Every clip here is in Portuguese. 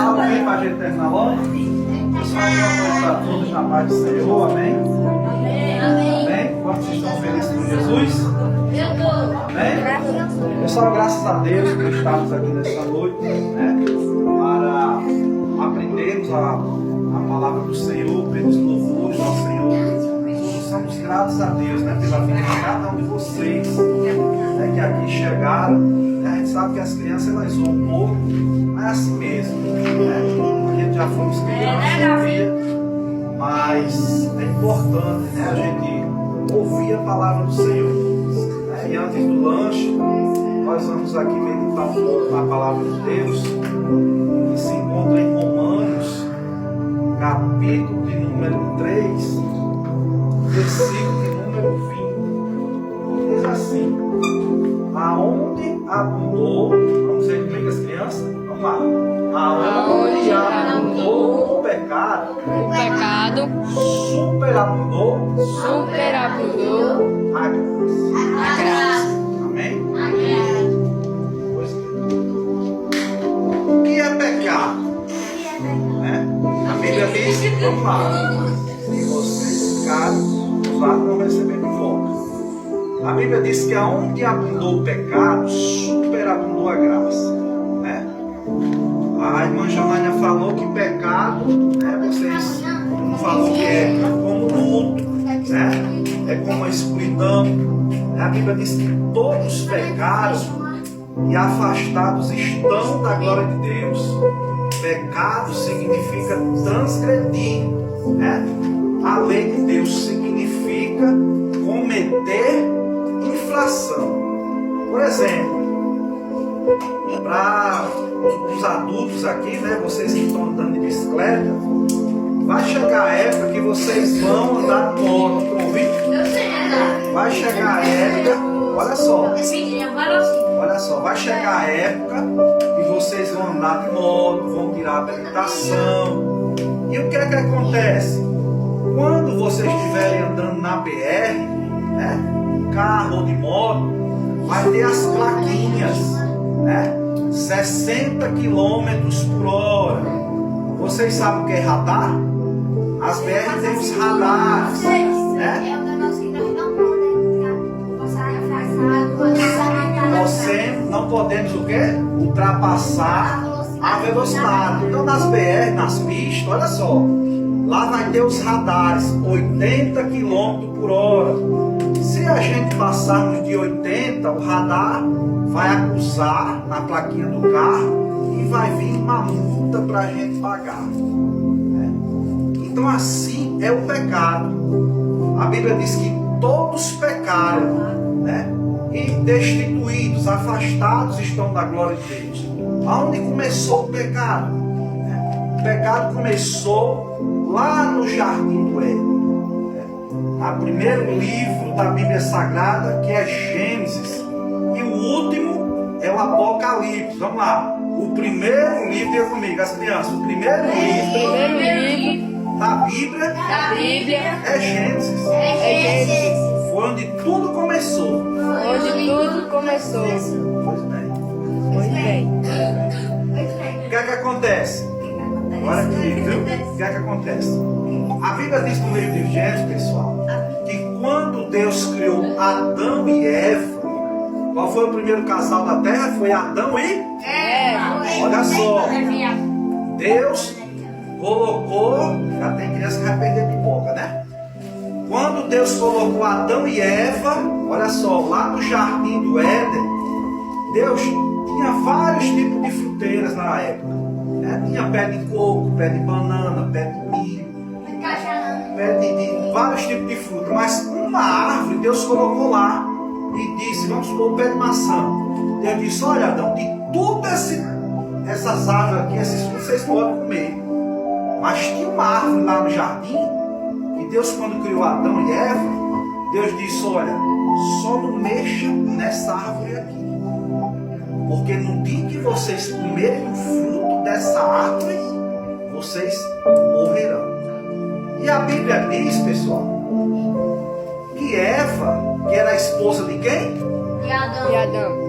Amém, para a gente terminar logo. Está todos na paz do Senhor, amém? Amém? Quantos estão felizes com Jesus? Amém? Pessoal, graças a Deus por estarmos aqui nessa noite, né? Para aprendermos a palavra do Senhor, pelos louvores ao Senhor. Somos gratos a Deus, né? Pela vida de cada um de vocês, né, que aqui chegaram. Né? A gente sabe que as crianças elas zoam um pouco, mas é assim mesmo. Né? A gente já fomos crianças, mas é importante, né, a gente ouvir a palavra do Senhor. Né? E antes do lanche, nós vamos aqui meditar um pouco na palavra de Deus, que se encontra em Romanos, capítulo de número 3, versículo de número 20. Diz assim: aonde abundou, vamos ver comigo as crianças? Vamos lá. Aonde abundou o pecado, superabundou a graça. Amém? Pois é. O que é pecado? Né? A Bíblia diz, vamos lá, se vocês ficarem usados, não receber de volta. A Bíblia diz que aonde abundou o pecado, superabundou a graça. Né? A irmã Janaina falou que pecado, né, vocês não falou que é como luto, né? É como a escuridão. A Bíblia diz que todos pecaram e afastados estão da glória de Deus. Pecado significa transgredir, né? A lei de Deus significa cometer infração. Por exemplo, para os adultos aqui, né, vocês que estão andando de bicicleta, vai chegar a época que vocês vão andar de moto, ouvindo? Vai chegar a época, olha só, vai chegar a época que vocês vão andar de moto, vão tirar a habilitação. E o que é que acontece? Quando vocês estiverem andando na BR, né, de carro ou de moto, vai ter as plaquinhas, né, 60 km por hora. Vocês sabem o que é radar? As BR têm os radares, né? Não podemos o quê? Ultrapassar a velocidade. Então nas BR, nas pistas, olha só, lá vai ter os radares, 80 km por hora. Se a gente passarmos de 80, o radar vai acusar na plaquinha do carro e vai vir uma multa para a gente pagar. Né? Então assim é o pecado. A Bíblia diz que todos pecaram, né? E destituídos, afastados estão da glória de Deus. Aonde começou o pecado? O pecado começou lá no Jardim do Éden. O primeiro livro da Bíblia Sagrada, que é Gênesis, e o último é o Apocalipse. Vamos lá. O primeiro livro, diga comigo, as crianças, o primeiro livro da Bíblia é Gênesis. Foi onde tudo começou. Pois bem. O que é que acontece? Agora comigo, viu? O que é que acontece? A Bíblia diz no livro de Gênesis, pessoal, que quando Deus criou Adão e Eva, qual foi o primeiro casal da terra? Foi Adão e Eva. Olha só, Deus colocou, já tem criança que vai perder pipoca, né? Quando Deus colocou Adão e Eva, olha só, lá no Jardim do Éden, Deus tinha vários tipos de fruteiras na época. Né? Tinha pé de coco, pé de banana, pé de milho, pé de vários tipos de fruta. Mas uma árvore Deus colocou lá e disse, vamos supor, o pé de maçã. Deus disse, olha Adão, de todas essas árvores aqui, esses frutos vocês podem comer. Mas tinha uma árvore lá no jardim, e Deus quando criou Adão e Eva, Deus disse, olha, só não mexa nessa árvore aqui. Porque no dia que vocês comerem o fruto dessa árvore, vocês morrerão. E a Bíblia diz, pessoal, que Eva, que era a esposa de quem? E Adão.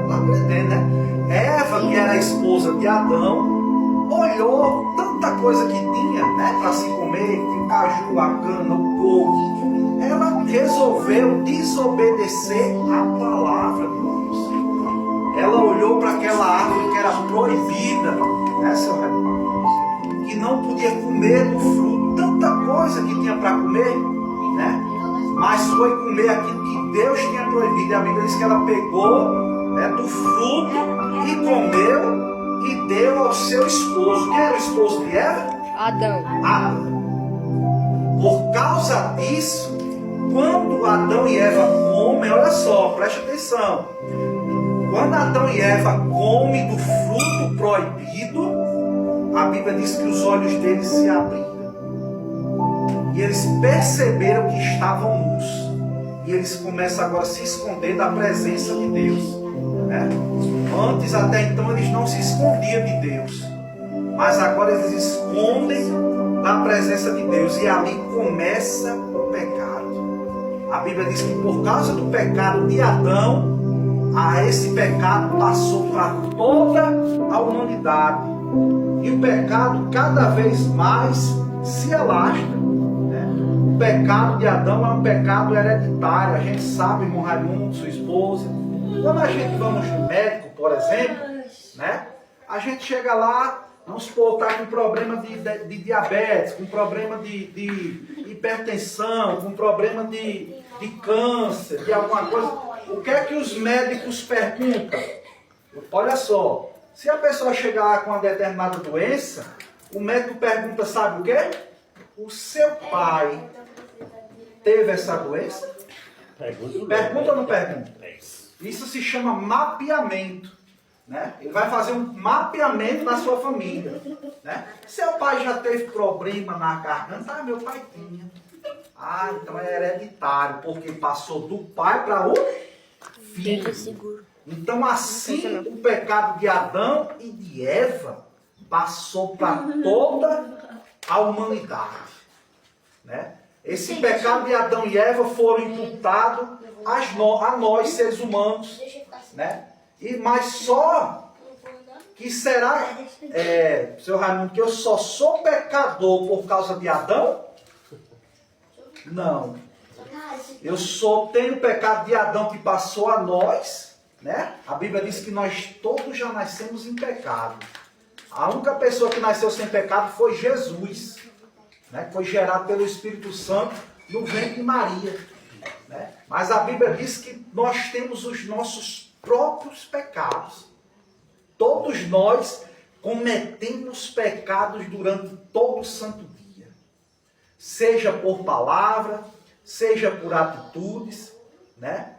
Tá aprendendo, né? Eva, que era a esposa de Adão, olhou tanta coisa que tinha, né, para se comer, o caju, a cana, o coco. Ela resolveu desobedecer a palavra de Deus. Ela olhou para aquela árvore que era proibida, né, seu Raimundo? Que não podia comer do fruto, tanta coisa que tinha para comer, né? Mas foi comer aquilo que Deus tinha proibido. E a Bíblia diz que ela pegou, né, do fruto e comeu e deu ao seu esposo. Quem era o esposo de Eva? Adão. Adão. Por causa disso, quando Adão e Eva comem, olha só, preste atenção. Quando Adão e Eva comem do fruto proibido, a Bíblia diz que os olhos deles se abriram. E eles perceberam que estavam nus. E eles começam agora a se esconder da presença de Deus, né? Antes, até então, eles não se escondiam de Deus. Mas agora eles escondem da presença de Deus. E ali começa o pecado. A Bíblia diz que por causa do pecado de Adão, esse pecado passou para toda a humanidade. E o pecado cada vez mais se alastra. O pecado de Adão é um pecado hereditário. A gente sabe, irmão Raimundo, sua esposa. Quando a gente vamos no médico, por exemplo, né? A gente chega lá, vamos supor, está com problema de diabetes, com problema de hipertensão, com problema de câncer, de alguma coisa. O que é que os médicos perguntam? Olha só, se a pessoa chegar com uma determinada doença, o médico pergunta, sabe o quê? O seu pai teve essa doença? Pergunta ou não pergunta? Isso se chama mapeamento, né? Ele vai fazer um mapeamento da sua família, né? Seu pai já teve problema na garganta? Ah, meu pai tinha. Ah, então é hereditário, porque passou do pai para o filho. Então assim o pecado de Adão e de Eva passou para toda a humanidade, né? Esse pecado de Adão e Eva foram imputados a nós, seres humanos, né? Mas só que será, seu Raimundo, que eu só sou pecador por causa de Adão? Não. Eu só tenho o pecado de Adão que passou a nós, né? A Bíblia diz que nós todos já nascemos em pecado. A única pessoa que nasceu sem pecado foi Jesus, né? Foi gerado pelo Espírito Santo no ventre de Maria, né? Mas a Bíblia diz que nós temos os nossos próprios pecados. Todos nós cometemos pecados durante todo o santo dia. Seja por palavra, seja por atitudes, né?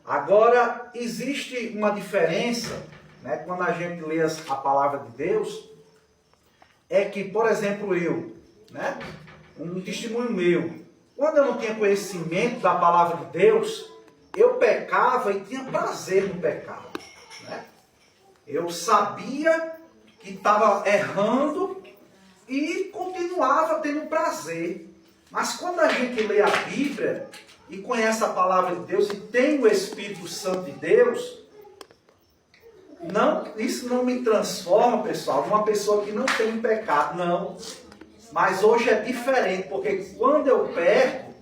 Agora, existe uma diferença, né, quando a gente lê a palavra de Deus, é que, por exemplo, eu, né, um testemunho meu, quando eu não tinha conhecimento da palavra de Deus, eu pecava e tinha prazer no pecado, né? Eu sabia que estava errando e continuava tendo prazer. Mas quando a gente lê a Bíblia e conhece a palavra de Deus e tem o Espírito Santo de Deus, isso não me transforma, pessoal, numa pessoa que não tem pecado, não. Mas hoje é diferente, porque quando eu peco,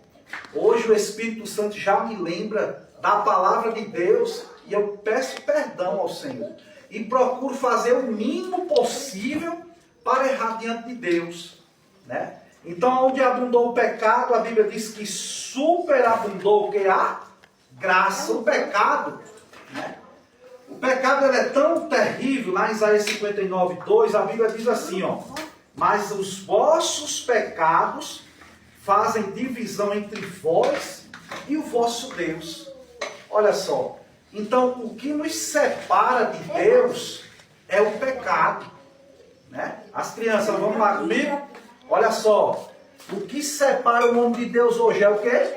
hoje o Espírito Santo já me lembra da palavra de Deus e eu peço perdão ao Senhor. E procuro fazer o mínimo possível para errar diante de Deus, né? Então, onde abundou o pecado, a Bíblia diz que superabundou o que? A graça. O pecado, né? O pecado ele é tão terrível, lá em Isaías 59:2, a Bíblia diz assim, ó: mas os vossos pecados fazem divisão entre vós e o vosso Deus. Olha só. Então, o que nos separa de Deus é o pecado, né? As crianças, vamos lá comigo? Olha só. O que separa o homem de Deus hoje é o quê?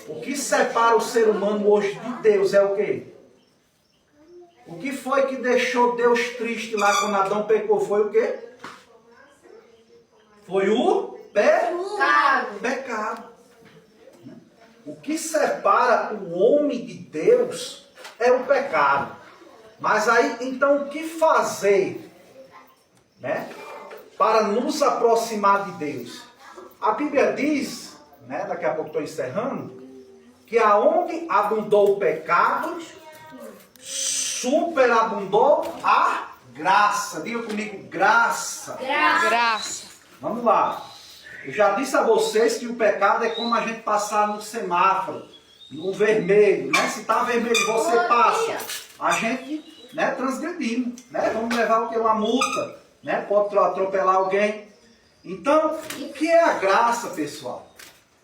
O que separa o ser humano hoje de Deus é o quê? O que foi que deixou Deus triste lá quando Adão pecou? Foi o quê? Foi o pecado. O que separa o homem de Deus é o pecado. Mas aí, então, o que fazer, né, para nos aproximar de Deus? A Bíblia diz, né, daqui a pouco estou encerrando, que aonde abundou o pecado, superabundou a graça. Diga comigo, graça. Graça. Vamos lá. Eu já disse a vocês que o pecado é como a gente passar no semáforo, no vermelho, né? Se está vermelho e você passa, a gente, né, transgredimos, né? Vamos levar o que? Uma multa, né? Pode atropelar alguém. Então, o que é a graça, pessoal?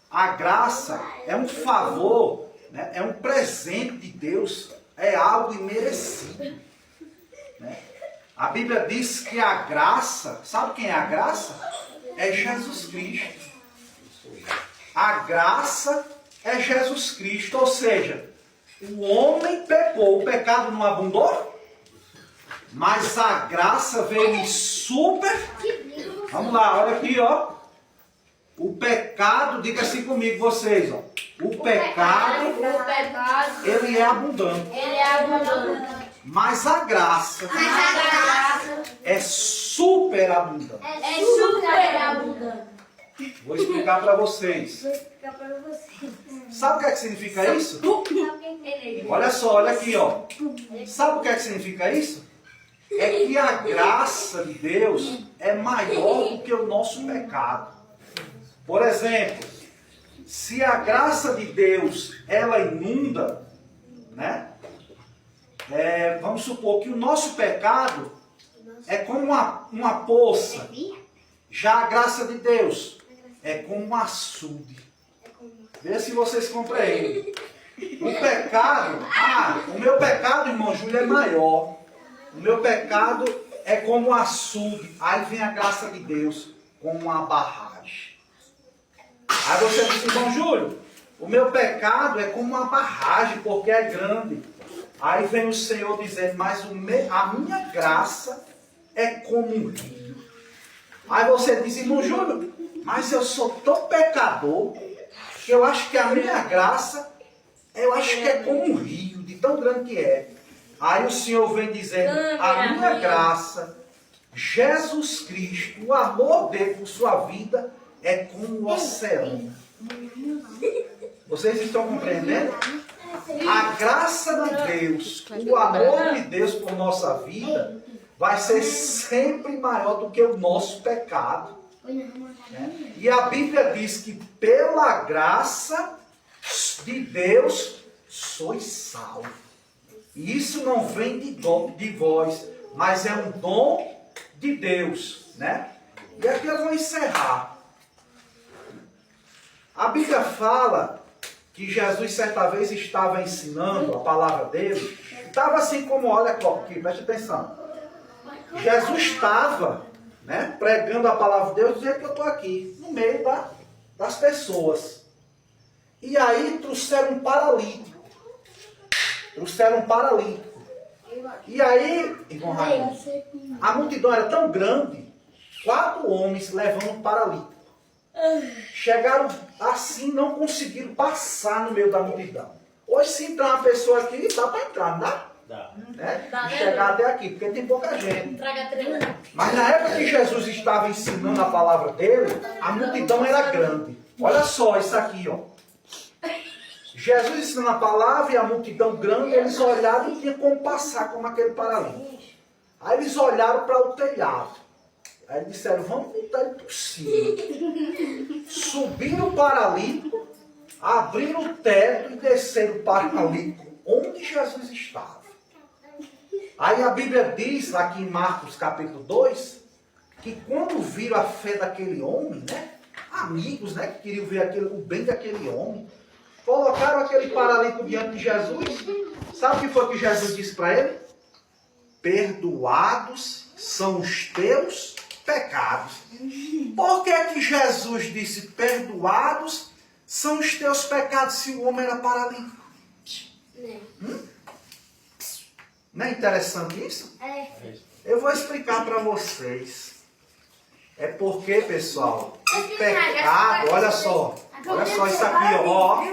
A graça é um favor, né? É um presente de Deus, é algo imerecido, né? A Bíblia diz que a graça, sabe quem é a graça? É Jesus Cristo. A graça é Jesus Cristo, ou seja, o homem pecou, o pecado não abundou, mas a graça veio em super. Vamos lá, olha aqui, ó. O pecado, diga assim comigo vocês, ó. O pecado, ele é abundante. Mas a graça é superabundante. Vou explicar para vocês. Sabe o que é que significa isso? Olha só, olha aqui, ó. Sabe o que é que significa isso? É que a graça de Deus é maior do que o nosso pecado. Por exemplo, se a graça de Deus, ela inunda, né? Vamos supor que o nosso pecado é como uma poça. Já a graça de Deus é como um açude. Vê se vocês compreendem. O pecado, o meu pecado, irmão Júlio, é maior. O meu pecado é como um açude. Aí vem a graça de Deus como uma barragem. Aí você diz, irmão Júlio, o meu pecado é como uma barragem, porque é grande. Aí vem o Senhor dizendo, mas a minha graça é como um rio. Aí você diz, irmão Júlio, mas eu sou tão pecador, que eu acho que a minha graça, eu acho que é como um rio, de tão grande que é. Aí o Senhor vem dizendo, a minha graça, Jesus Cristo, o amor dele por sua vida, é como o oceano. Vocês estão compreendendo? A graça de Deus, o amor de Deus por nossa vida, vai ser sempre maior do que o nosso pecado. Né? E a Bíblia diz que pela graça de Deus sois salvos. E isso não vem de vós, mas é um dom de Deus. Né? E aqui eu vou encerrar. A Bíblia fala que Jesus certa vez estava ensinando a palavra dele. Estava assim como, olha aqui, preste atenção. Jesus estava, né, pregando a palavra de Deus, dizendo que eu estou aqui, no meio das pessoas. E aí trouxeram um paralítico. E aí, irmão Raimundo, a multidão era tão grande, 4 homens levando um paralítico. Chegaram assim, não conseguiram passar no meio da multidão. Hoje, se entrar uma pessoa aqui, dá para entrar, não dá? Dá. Né? E chegar até aqui, porque tem pouca gente. Mas na época que Jesus estava ensinando a palavra dele, a multidão era grande. Olha só isso aqui, ó. Jesus ensinando a palavra e a multidão grande, eles olharam e não tinha como passar como aquele paralítico. Aí eles olharam para o telhado. Aí disseram, vamos botar ele por cima. Subiram o paralítico, abriram o teto e desceram o paralítico onde Jesus estava. Aí a Bíblia diz, aqui em Marcos capítulo 2, que quando viram a fé daquele homem, né, amigos, né, que queriam ver o bem daquele homem, colocaram aquele paralítico diante de Jesus. Sabe o que foi que Jesus disse para ele? Perdoados são os teus pecados. Por que Jesus disse perdoados são os teus pecados se o homem era paralítico? Não é interessante isso? Eu vou explicar para vocês. É porque, pessoal, o pecado, olha só isso aqui, ó.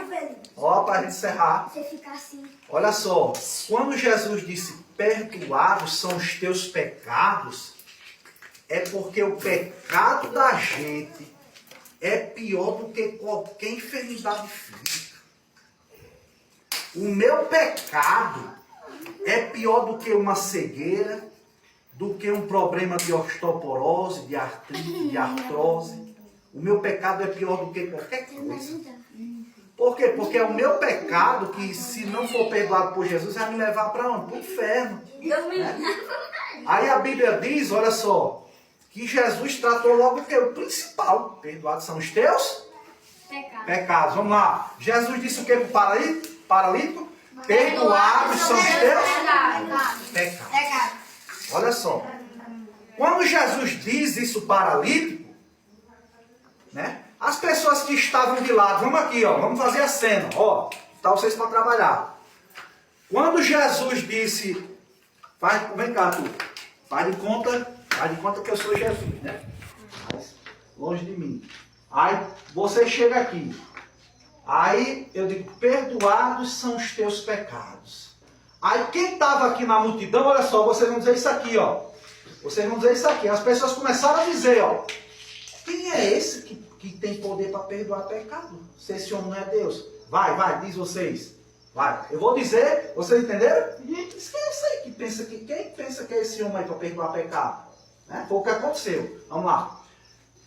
Ó, para a gente encerrar. Você fica assim. Olha só, quando Jesus disse perdoados são os teus pecados, é porque o pecado da gente é pior do que qualquer enfermidade física. O meu pecado é pior do que uma cegueira, do que um problema de osteoporose, de artrite, de artrose. O meu pecado é pior do que qualquer coisa. Por quê? Porque é o meu pecado que, se não for perdoado por Jesus, vai me levar para onde? Para o inferno. Né? Aí a Bíblia diz, olha só, que Jesus tratou logo o que? O principal. Perdoados são os teus pecados. Vamos lá. Jesus disse o que para o paralítico? Perdoados são os teus pecados. Olha só. Quando Jesus diz isso paralítico, né? As pessoas que estavam de lado, vamos aqui, ó, vamos fazer a cena, ó, tá vocês para trabalhar. Quando Jesus disse, vem cá tu, faz de conta que eu sou Jesus, né? Longe de mim. Aí você chega aqui. Aí eu digo, perdoados são os teus pecados. Aí quem estava aqui na multidão, olha só, vocês vão dizer isso aqui, ó. Vocês vão dizer isso aqui. As pessoas começaram a dizer, ó, quem é esse que tem poder para perdoar pecado? Se esse homem não é Deus. Vai, diz vocês. Vai. Eu vou dizer, vocês entenderam? Esquece aí que pensa que quem pensa que é esse homem aí para perdoar pecado? Né? Foi o que aconteceu. Vamos lá.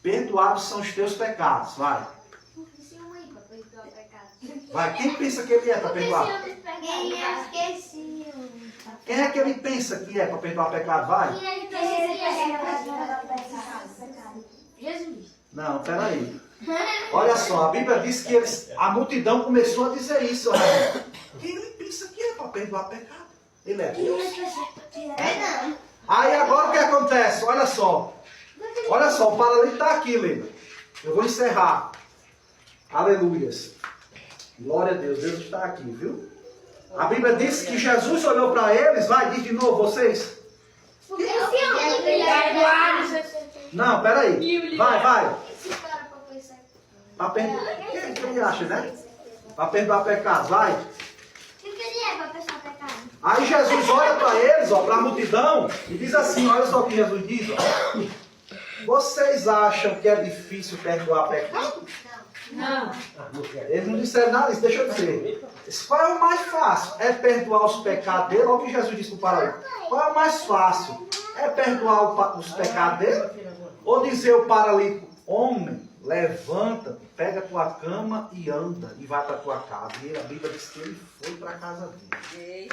Perdoados são os teus pecados. Vai. Esse homem aí para perdoar pecado. Vai. Quem pensa que ele é para perdoar? Quem é que ele pensa que é para perdoar pecado? Vai. Jesus. Não, peraí. Olha só, a Bíblia diz que a multidão começou a dizer isso. Olha. Quem ele pensa que é para perdoar pecado? Ele é Deus. Aí agora o que acontece? Olha só. Olha só, o paralítico está aqui, lembra? Eu vou encerrar. Aleluias. Glória a Deus, Deus está aqui, viu? A Bíblia diz que Jesus olhou para eles, vai, diz de novo, vocês. Não, peraí. Vai. Para perdoar. Quem que ele acha, né? Para perdoar pecado, vai. Aí Jesus olha para eles, ó, para a multidão, e diz assim, olha só o que Jesus diz, ó. Vocês acham que é difícil perdoar pecado? Não. Eles não disseram nada disso, deixa eu dizer. Qual é o mais fácil? É perdoar os pecados dele? Olha o que Jesus disse para o paralítico. Qual é o mais fácil? É perdoar os pecados dele? Ou dizer ao paralítico, homem, levanta, pega a tua cama e anda, e vai para a tua casa. E a Bíblia diz que ele foi para a casa dele.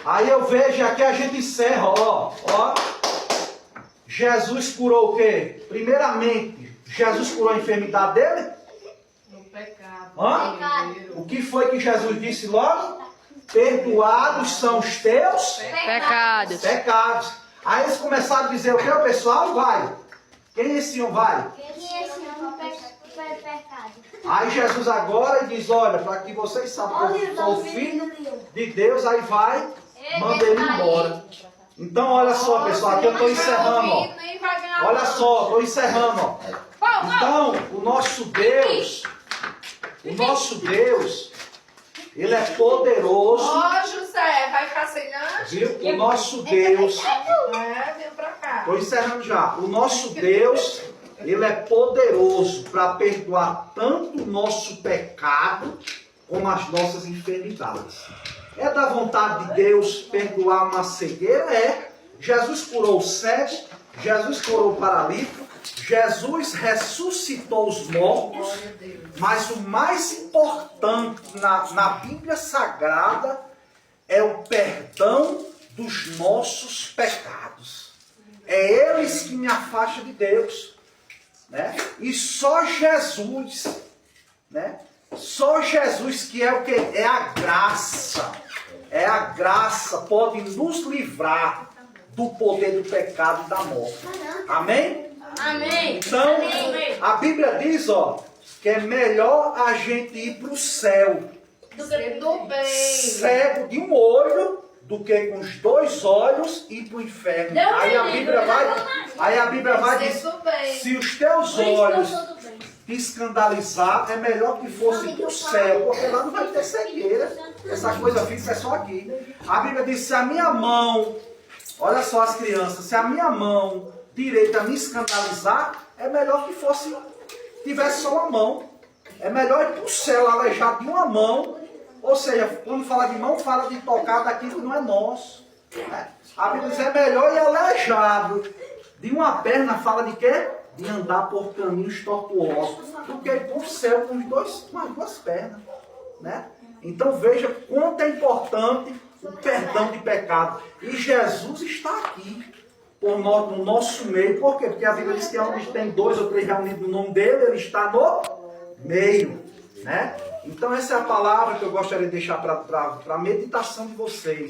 Aí eu vejo aqui, a gente encerra, ó. Jesus curou o quê? Primeiramente, Jesus curou a enfermidade dele? No pecado. O que foi que Jesus disse logo? Perdoados são os teus pecados. Aí eles começaram a dizer o que, o pessoal? Vai. Quem esse homem vai? Aí Jesus agora diz, olha, para que vocês saibam que eu sou o Filho de Deus, aí vai, manda ele embora. Então, olha só, pessoal, aqui eu estou encerrando, ó. Olha só, estou encerrando, ó. Então, o nosso Deus, Ele é poderoso. Ó, José, vai ficar sem lanche? Viu? O nosso Deus, Vem pra cá. estou encerrando já. O nosso Deus, Ele é poderoso para perdoar tanto o nosso pecado como as nossas enfermidades. É da vontade de Deus perdoar uma cegueira? É. Jesus curou o cego, Jesus curou o paralítico, Jesus ressuscitou os mortos, mas o mais importante na Bíblia Sagrada é o perdão dos nossos pecados. É eles que me afastam de Deus, né? E só Jesus, né? Só Jesus que é o que? É a graça. É a graça pode nos livrar do poder do pecado e da morte. Amém? Amém. Então, a Bíblia diz, ó, que é melhor a gente ir para o céu Do bem. cego de um olho do que com os dois olhos ir para o inferno. Aí a Bíblia vai dizer, se os teus olhos te escandalizar, é melhor que fosse para o céu, porque lá não vai ter cegueira. Essa coisa fixa é só aqui. A Bíblia diz, se a minha mão, olha só as crianças, se a minha mão direita me escandalizar, é melhor que fosse, tivesse só uma mão. É melhor ir para o céu aleijado de uma mão. Ou seja, quando fala de mão, fala de tocar daquilo que não é nosso. Né? A Bíblia diz, é melhor ir aleijado de uma perna, fala de quê? De andar por caminhos tortuosos, do que ir para o céu com as duas pernas. Né? Então veja quanto é importante o perdão de pecado. E Jesus está aqui no nosso meio. Por quê? Porque a Bíblia diz que onde tem 2 ou 3 reunidos no nome dele, ele está no meio. Né? Então essa é a palavra que eu gostaria de deixar para a meditação de vocês.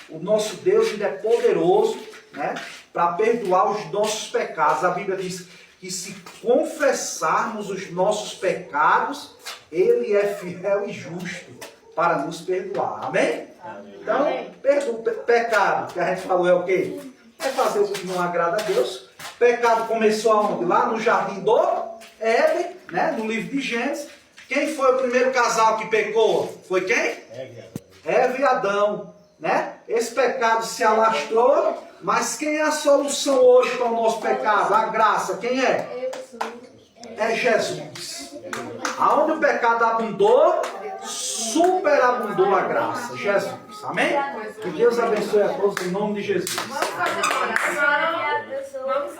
O nosso Deus, ele é poderoso, né, para perdoar os nossos pecados. A Bíblia diz que se confessarmos os nossos pecados, ele é fiel e justo para nos perdoar. Amém? Então, pecado, que a gente falou, é o quê? É fazer o que não agrada a Deus. Pecado começou aonde? Lá no jardim do Éden, né, no livro de Gênesis. Quem foi o primeiro casal que pecou? Foi quem? Eva e Adão. Né? Esse pecado se alastrou, mas quem é a solução hoje para o nosso pecado? A graça, quem é? É Jesus. Aonde o pecado abundou, superabundou a graça. Jesus. Amém? Que Deus abençoe a todos em nome de Jesus. Vamos fazer uma oração. Vamos